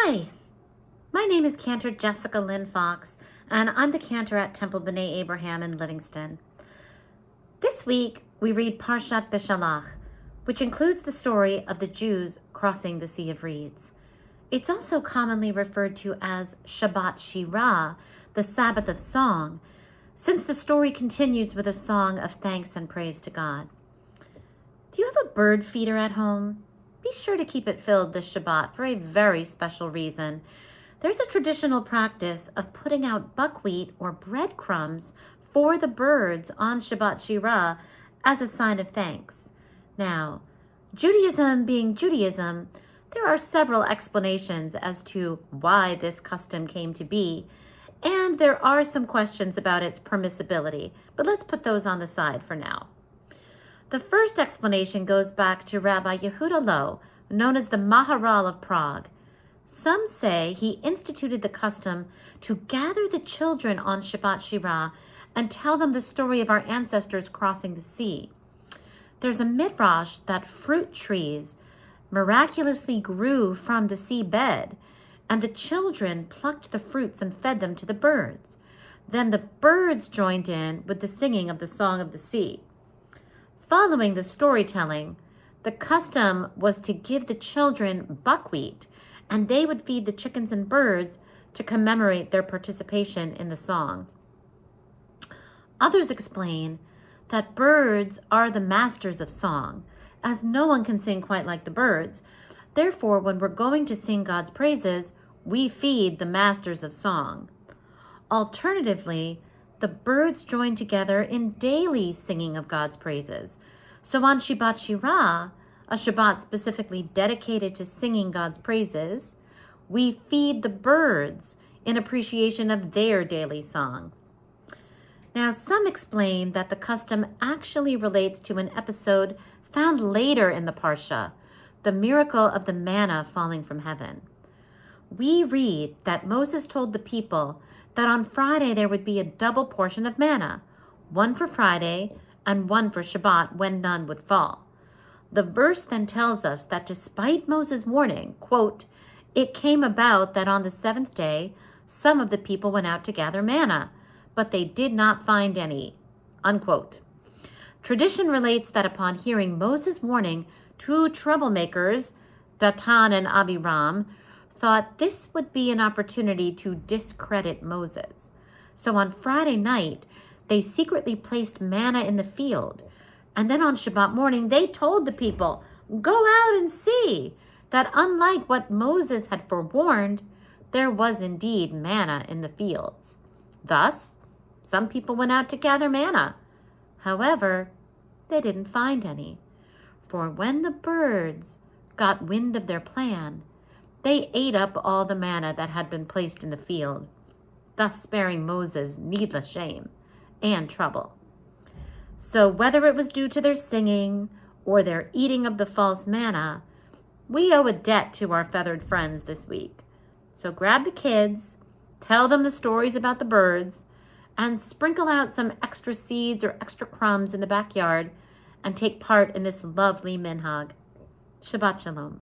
Hi, my name is Cantor Jessica Lynn Fox, and I'm the Cantor at Temple B'nai Abraham in Livingston. This week, we read Parshat Beshalach, which includes the story of the Jews crossing the Sea of Reeds. It's also commonly referred to as Shabbat Shirah, the Sabbath of Song, since the story continues with a song of thanks and praise to God. Do you have a bird feeder at home? Be sure to keep it filled this Shabbat for a very special reason. There's a traditional practice of putting out buckwheat or breadcrumbs for the birds on Shabbat Shirah as a sign of thanks. Now, Judaism being Judaism, there are several explanations as to why this custom came to be, and there are some questions about its permissibility, but let's put those on the side for now. The first explanation goes back to Rabbi Yehuda Loew, known as the Maharal of Prague. Some say he instituted the custom to gather the children on Shabbat Shirah and tell them the story of our ancestors crossing the sea. There's a midrash that fruit trees miraculously grew from the seabed, and the children plucked the fruits and fed them to the birds. Then the birds joined in with the singing of the Song of the Sea. Following the storytelling, the custom was to give the children buckwheat, and they would feed the chickens and birds to commemorate their participation in the song. Others explain that birds are the masters of song, as no one can sing quite like the birds. Therefore, when we're going to sing God's praises, we feed the masters of song. Alternatively, the birds join together in daily singing of God's praises. So on Shabbat Shirah, a Shabbat specifically dedicated to singing God's praises, we feed the birds in appreciation of their daily song. Now, some explain that the custom actually relates to an episode found later in the Parsha, the miracle of the manna falling from heaven. We read that Moses told the people that on Friday there would be a double portion of manna, one for Friday and one for Shabbat when none would fall. The verse then tells us that despite Moses' warning, quote, "It came about that on the seventh day some of the people went out to gather manna, but they did not find any," unquote. Tradition relates that upon hearing Moses' warning, two troublemakers, Datan and Abiram, thought this would be an opportunity to discredit Moses. So on Friday night, they secretly placed manna in the field. And then on Shabbat morning, they told the people, "Go out and see," that unlike what Moses had forewarned, there was indeed manna in the fields. Thus, some people went out to gather manna. However, they didn't find any. For when the birds got wind of their plan, they ate up all the manna that had been placed in the field, thus sparing Moses needless shame and trouble. So whether it was due to their singing or their eating of the false manna, we owe a debt to our feathered friends this week. So grab the kids, tell them the stories about the birds, and sprinkle out some extra seeds or extra crumbs in the backyard and take part in this lovely minhag. Shabbat Shalom.